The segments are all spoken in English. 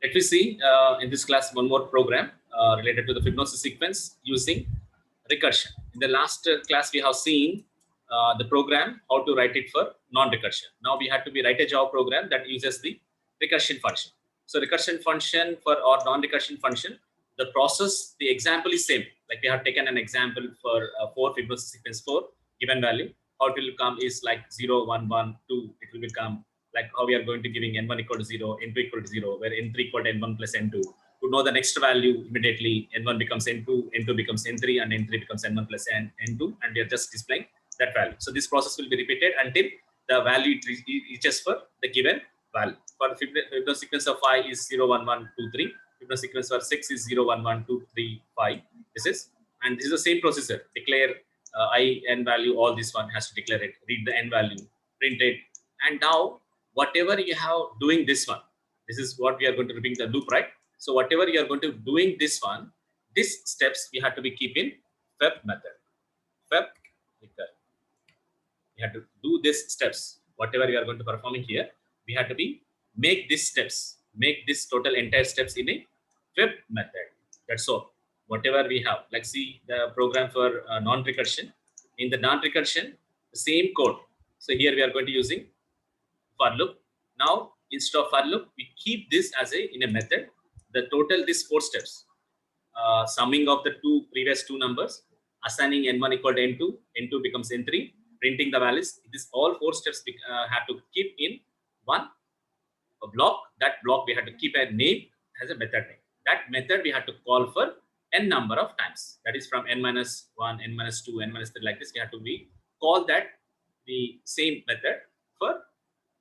Let me see in this class one more program related to the Fibonacci sequence using recursion. In the last class, we have seen the program, how to write it for non-recursion. Now we have to write a Java program that uses the recursion function. So recursion function for or non-recursion function, the process, the example is same. Like we have taken an example for 4 Fibonacci sequence 4 given value. How it will come is like 0, 1, 1, 2. It will become like how we are going to giving n1 equal to 0, n2 equal to 0, where n3 equal to n1 plus n2. To know the next value immediately, n1 becomes n2, n2 becomes n3, and n3 becomes n1 plus n2, and we are just displaying that value. So this process will be repeated until the value reaches for the given value. For the Fibonacci sequence of 5 is 0, 1, 1, 2, 3. Fibonacci sequence for 6 is 0, 1, 1, 2, 3, 5. This is the same procedure. Declare I, n value, all this one has to declare it, read the n value, print it, and now whatever you have doing this one, this is what we are going to repeat the loop, right? So whatever you are going to doing this one, these steps we have to be keep in Fib method. Fib recur. We have to do these steps. Whatever we are going to performing here, we have to be make these steps, make this total entire steps in a Fib method. That's all. Whatever we have, like see the program for non-recursion. In the non-recursion, the same code. So here we are going to using for loop. Now instead of for loop, we keep this as in a method. The total these 4 steps, summing of the previous two numbers, assigning n1 equal to n2, n2 becomes n3, printing the values. This all 4 steps we have to keep in one block. That block we have to keep a name as a method name. That method we have to call for n number of times. That is from n minus 1, n minus 2, n minus 3, like this. We have to be call that the same method for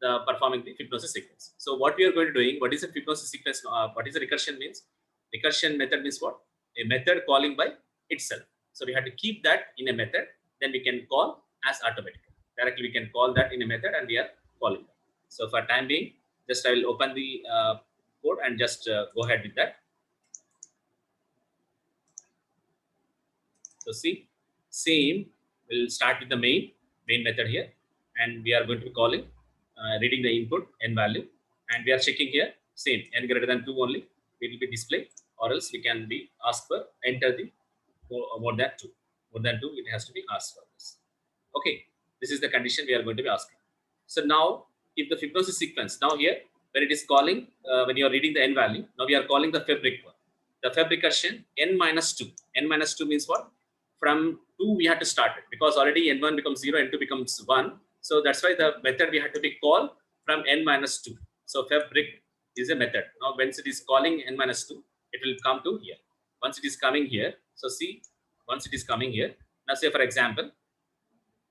the performing the Fibonacci sequence. So what we are going to doing, what is a Fibonacci sequence? What is a recursion means? Recursion method means what? A method calling by itself. So we have to keep that in a method, then we can call as automatically. Directly we can call that in a method and we are calling that. So for time being, just I will open the code and just go ahead with that. So see, same, we'll start with the main method here, and we are going to be calling, reading the input n value, and we are checking here, same, n greater than 2 only, it will be displayed, or else we can be asked for enter the more than 2. More than 2, it has to be asked for this. Okay, this is the condition we are going to be asking. So now, if the Fibonacci sequence, now here, when it is calling, when you are reading the n value, now we are calling the Fib recur. The Fib recursion n minus 2. N minus 2 means what? From 2 we have to start it, because already n1 becomes 0, n2 becomes 1. So that's why the method we have to be called from n minus 2. So Fib rec is a method. Now once it is calling n minus 2, it will come to here. Once it is coming here, so see, once it is coming here, now say for example,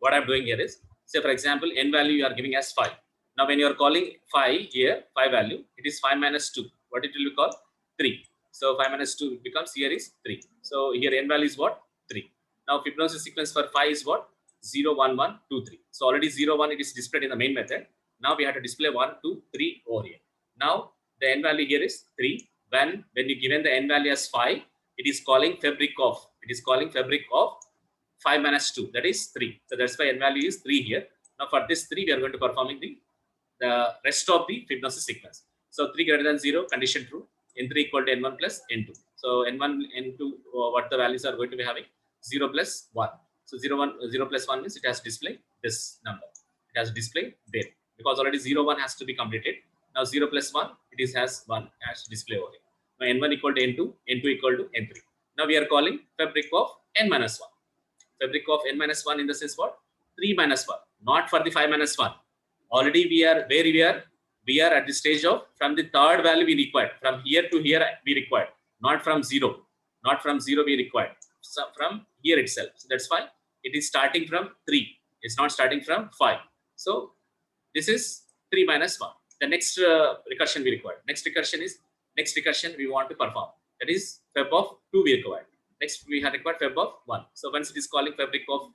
what I'm doing here is, say for example, n value you are giving as 5. Now when you are calling 5 here, 5 value, it is 5 minus 2. What it will be called? 3. So 5 minus 2 becomes here is 3. So here n value is what? 3. Now Fibonacci sequence for 5 is what? 0, 1, 1, 2, 3. So already 0, 1 it is displayed in the main method. Now we have to display 1, 2, 3 over here. Now the n value here is 3. When you given the n value as 5, it is calling Fib rec of. It is calling Fib rec of 5 minus 2. That is 3. So that's why n value is 3 here. Now for this 3, we are going to performing the rest of the Fibonacci sequence. So 3 greater than 0, condition true. N3 equal to n1 plus n2. So n1, n2, what the values are going to be having? 0 plus 1. So 0 plus 1 means it has to display this number. It has to display there. Because already 0, 1 has to be completed. Now 0 plus 1, it has 1 has to display over here. Now n1 equal to n2, n2 equal to n3. Now we are calling Fib rec of n minus 1. Fib rec of n minus 1 in the sense what? 3 minus 1. Not for the 5 minus 1. Already we are where we are at the stage of from the third value we required. From here to here we required. Not from 0. Not from 0 we required. So from here itself. So that's why it is starting from 3. It's not starting from 5. So this is 3 minus 1. The next recursion we require. Next recursion we want to perform. That is Fib of 2 we required. Next we have required Fib of 1. So once it is calling Fib rec of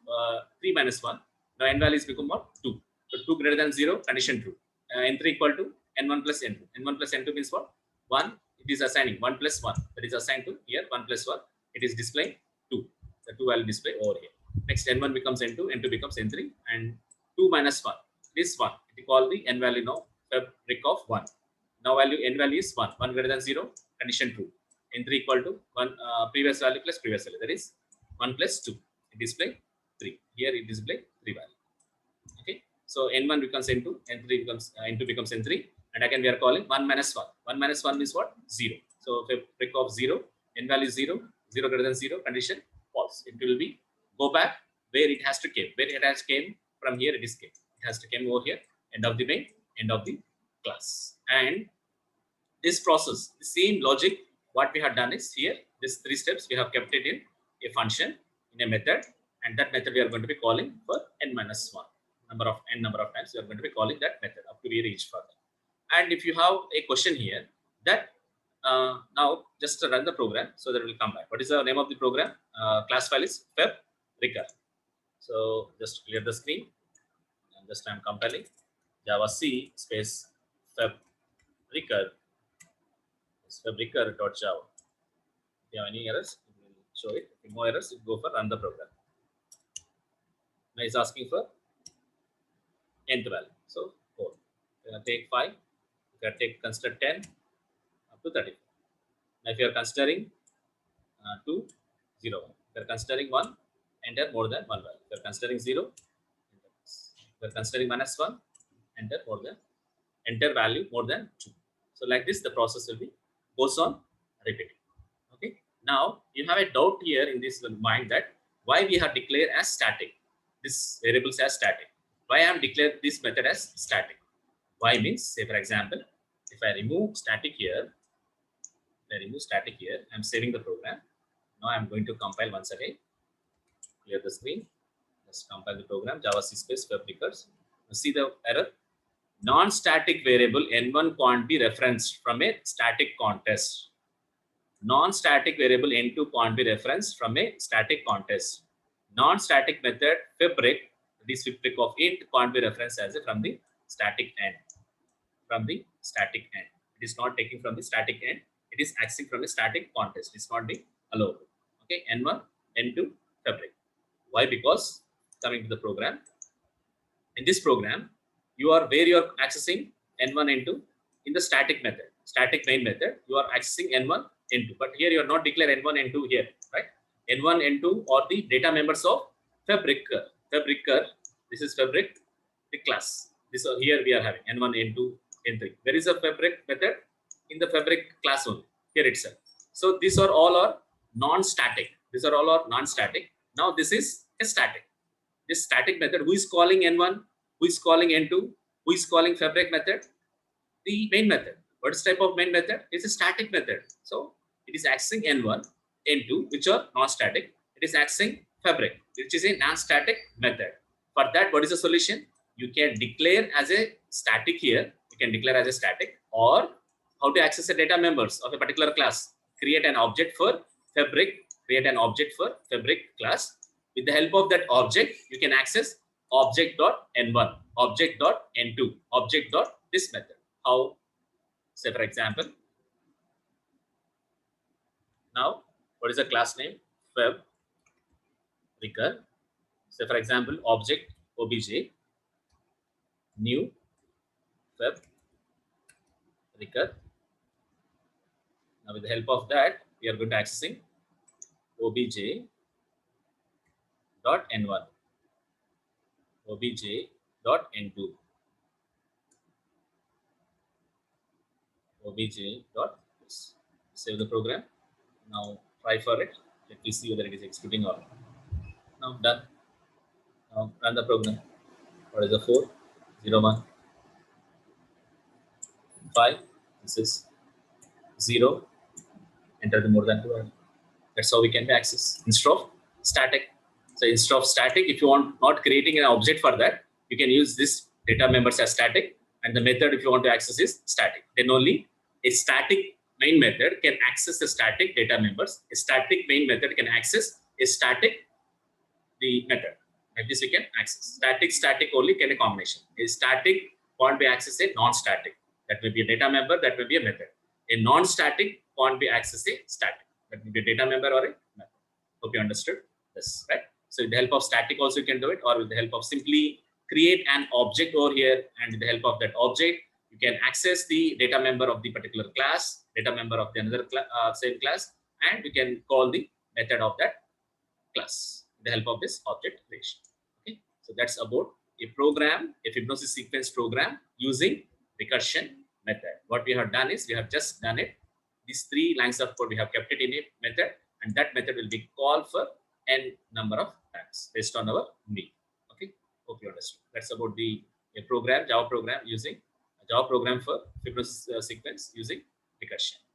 3 minus 1, now n value is become what? 2. So 2 greater than 0, condition true. N3 equal to n1 plus n2. n1 plus n2 means what? 1. It is assigning 1 plus 1. That is assigned to here 1 plus 1. It is displaying 2. The 2 value display over here. Next n1 becomes n2, n2 becomes n3, and 2 minus 1 is 1. It is called the n value now Fib rec of 1. Now value n value is 1. 1 greater than 0, condition true. N3 equal to 1 previous value plus previous value. That is 1 plus 2. It display 3. Here it display 3 value. Okay. So n1 becomes n2, n3 becomes n2 becomes n3, and again we are calling 1 minus 1. 1 minus 1 is what? 0. So if a break of 0, n value is 0, 0 greater than 0, condition false. It will be go back where it has to came. Where it has came from here, it is came. It has to came over here. End of the main, end of the class. And this process, the same logic, what we have done is here, these 3 steps, we have kept it in a function, in a method, and that method we are going to be calling for n minus 1. Number of times we are going to be calling that method up to we reach further. And if you have a question here, that now just run the program so that it will come back. What is the name of the program? Class file is feb recur. So just clear the screen, and just I'm compiling Java C space feb recur. Recur.java. If you have any errors, it will show it. If no errors, it go for run the program. Now it's asking for nth value. So 4. You can take 5. You can take consider 10 up to 30. Now if you are considering 2, 0, 1. If you are considering 1, enter more than 1 value. If you are considering 0, if you are considering minus 1, enter value more than 2. So like this, the process will be goes on repeating. Okay. Now you have a doubt here in this mind that why we have declared as static this variables as static. Why I am declared this method as static? Why means, say for example, if I remove static here, I'm saving the program. Now I'm going to compile once again. Clear the screen. Just compile the program. Java C space web recurs. See the error. Non-static variable n1 can't be referenced from a static context. Non-static variable n2 can't be referenced from a static context. Non-static method fibric, this fibric of int can't be referenced as a from the static end. It is not taking from the static end. It is accessing from the static context. It's not being allowed. Okay, n1, n2 fibric. Why? Because coming to the program. In this program, you are accessing n1, n2 in the static main method. You are accessing n1, n2. But here you are not declare n1, n2 here, right? n1, n2 are the data members of fabric. This is fabric, the class. This here we are having n1, n2, n3. Where is the fabric method? In the fabric class only, here itself. So these are all are non-static. Now this is a static. This static method, who is calling n1, who is calling n2, who is calling fabric method? The main method. What is type of main method? It's a static method. So it is accessing n1, n2, which are non-static. It is accessing fabric, which is a non-static method. For that, what is the solution? You can declare as a static here. You can declare as a static, or how to access the data members of a particular class. Create an object for fabric. Class. With the help of that object, you can access object.n1, object.n2, object.this method. How? Say for example, now what is the class name? Feb recur. Say for example, object obj new feb recur. Now with the help of that, we are going to accessing obj.n1, obj.n2, obj.this. Save the program. Now try for it. Let me see whether it is executing or not. Now done. Now run the program. What is the 4? 0, 1, 5. This is 0. Enter the more than 2. That's how we can access instead of static. So instead of static, if you want not creating an object for that, you can use this data members as static, and the method if you want to access is static. Then only a static main method can access the static data members. A static main method can access a static the method. Like this we can access. Static only can a combination. A static can't be accessed a non-static. That will be a data member, that will be a method. A non-static can't be accessed a static. That will be a data member or a method. Hope you understood this, right? So with the help of static also you can do it, or with the help of simply create an object over here, and with the help of that object, you You can access the data member of the particular class, data member of the another same class, and you can call the method of that class with the help of this object creation. Okay, so that's about a program, a Fibonacci sequence program using recursion method. What we have done is we have just done it. These 3 lines of code we have kept it in a method, and that method will be called for n number of times based on our need. Okay, hope you understood. That's about the a program, Java program using a Java program for Fibonacci sequence using recursion.